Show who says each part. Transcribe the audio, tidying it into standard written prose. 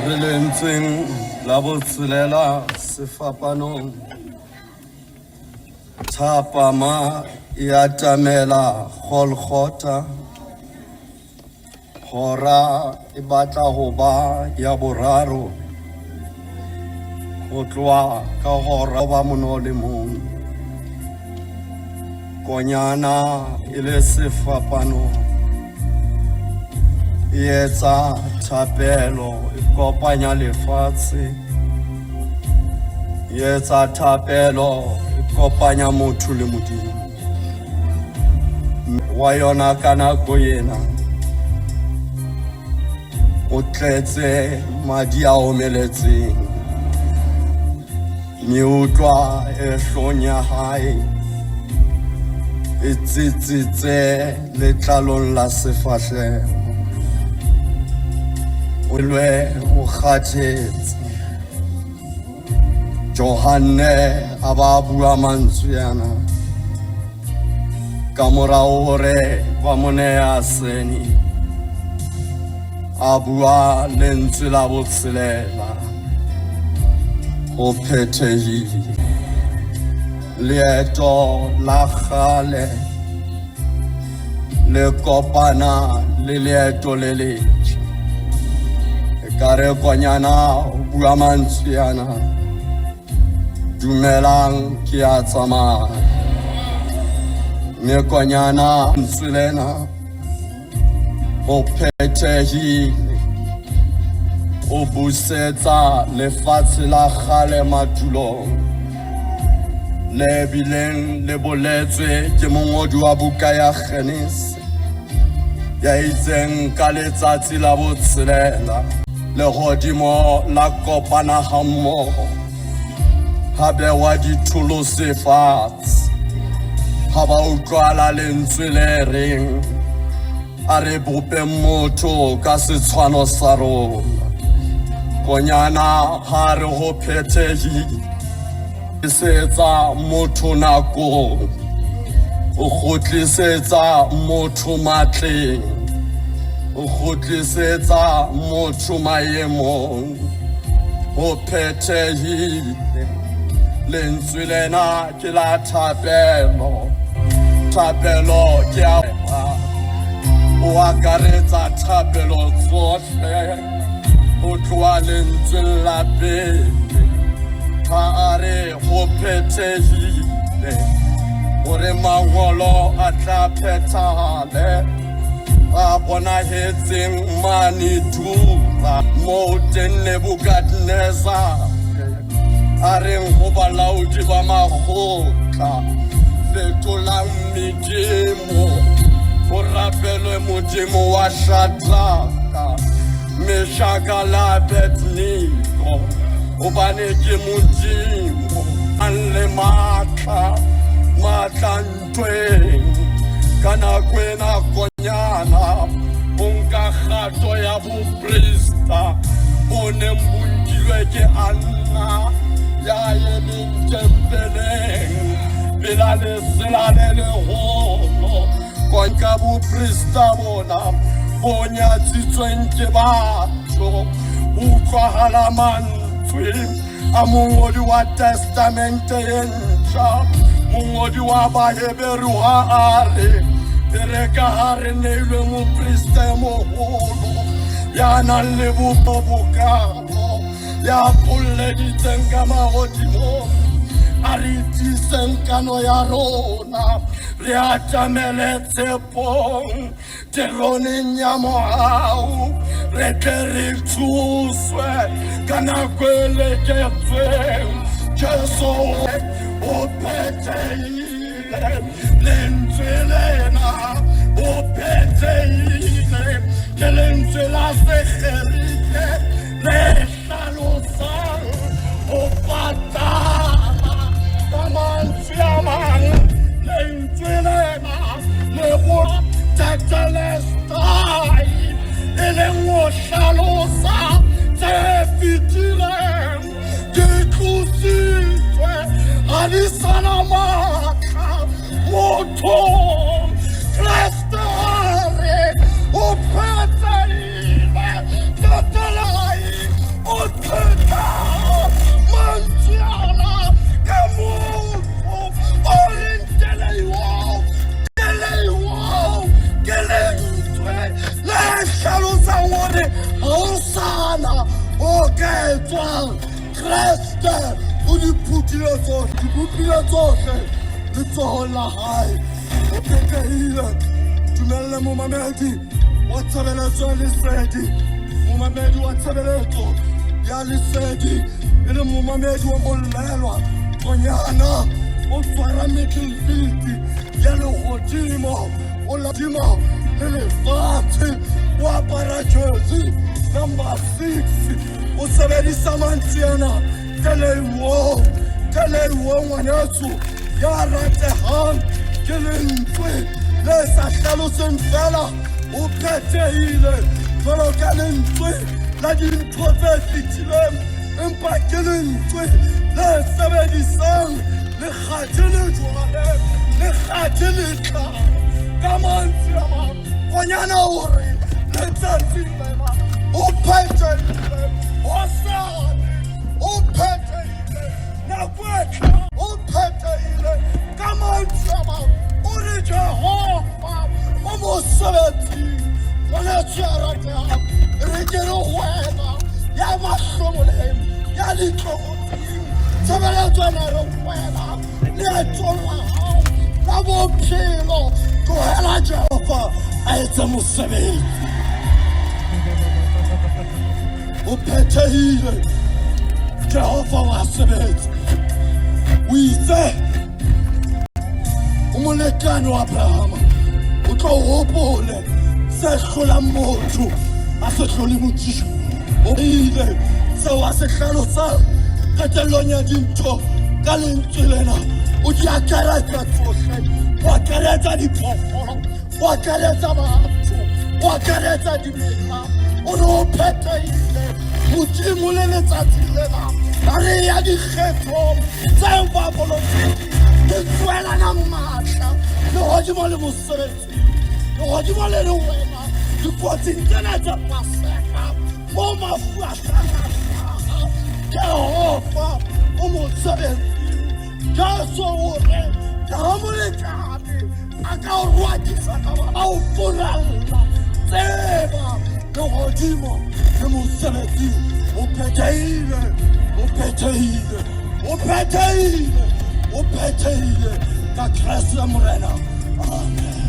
Speaker 1: Relentseng la botshelela sefapanong thapama e atamela Golgotha hora e batla ho ba ya boraro ho tloha ka hora ba monole mong konyana e le sefapanong e etsa thapelo e kopanya lefatshe e etsa thapelo e kopanya motho le Modimo wa yona ka nako ena o tletse madi a omeletseng mme o utlwa e hlong ya hae e tsitsitse letlalong la sefahleho Ulwe ukhathetse Johanne ababua mantsuyana Kamora hore ba mone a seni abua lentswe la botshelela o phethehile leeto la kgale le kopana le leeto le letjha Kare konyana bua mantsuyana dumelang ke a tsamaya mme konyana ntsulena o phethehile o busetsa lefatshe la kgale matulong le bileng le boletswe ke mongodi wa buka ya Genesis ya itseng ka letsatsi la botshelela lehodimo la kopana hammoho ha bewa dithulose fatshe ha ba utlwala lentswe le reng a re bope motho ka setshwano sa rona konyana ha re ho phethehile setsa motho nakong o khotlisetsa motho matleng o khotlisetsa motho maemong o phethehile lentswe lena ke la thapelo ke a o akaretsa thapelo tsohle o tloha lentswe la pele ha are ho phethehile hore mangolo a tla phethahale a bonahetseng mane dura mo teng Nebukadnezar a reng ho balaodi ba makgotla fetolang medimo ho rapelwe Modimo wa Shadraka Meshaka le Abednego hobane ke Modimo a le matla ntweng ka nako ena konyana o nka kgato ya boprista o ne mbuntilwe ke Anna ya emeng tempeleng pela lesela le leholo konka boprista bona bo nyatsitsweng ke batho utlwahala mantswe a mongodi wa testamente e ntjha mongodi wa Baheberu ha are Ereka hare neilwe mopriste moholo ya nang le bopobokano ya pholleditseng ka mahodimo a re tiseng kano ya rona re atamele tshepong teroneng ya mohau re tle re thuswe ka nako e leketsweng Jesu o phethehile lentswe lena o phethehile ke lentswe la sekgerike le hlalosang o patala ka mantswe a mang lentswe lena le go tetelestai e leng o hlalosa tse fetileng ke tlositswe ha di sana matla motho Kriste hare o phethehile tetelai Bana o ka etswang Kreste o di phutile tsohle di bopile tsohle letsohong la hae o phetehile dumelle momamedi wa tshebeletso ya lesedi momamedi wa tshebeletso ya lesedi e le momamedi wa molelwa tonyana o tshwara midfield ya lehodimo o ladimo le lefatshe o apara jersey number 6 o sebedisa mantsiana teleuo ngwaneso ya ratehang ke lentswe le sa hlaloseng fela o phethehile jwalo ka lentswe la dintho tse fetileng empa ke lentswe le sebedisang lekgathe le jwale lekgathe le tlang ka mantswe a mang gonyana hore letsatsi lena o phethehile hosane o phethehile nako e tlang o phethehile ka mantswe a mang o re Jehova o mosebetsing ngwaneso ya ratehang re ke re wena ya mahlomoleng ya ditlokotsing tshebeletso ena re wena leetong la hao la bophelo tlohela Jehova a etse mosebetsi o phethehile Jehova wa sebetsa o itse o molekane wa Abrahama o tlo hopole se hlolang motho a se hlole Modimo o ile seo a se hlalosang qetellong ya dintho ka lentswe lena o di akaretsa tsohle o akaretsa diphoofolo o akaretsa batho o akaretsa dimela o re o phethehile Modimo le letsatsi lena a re ya dikgethong tseo ba bolokedi le tswelana matla lehodimo le mosebetsi lehodimo le le wena dikotsing tsena tse paseka mo mafu a hlanahlaha Jehova o mosebetsi Jesu hore ka molekane a ka o rwakisa ka ba a o ponalla tseba lehodimo le mosebetsi o phethehile o phethehile o phethehile o phethehile ka Kriste Morena amen.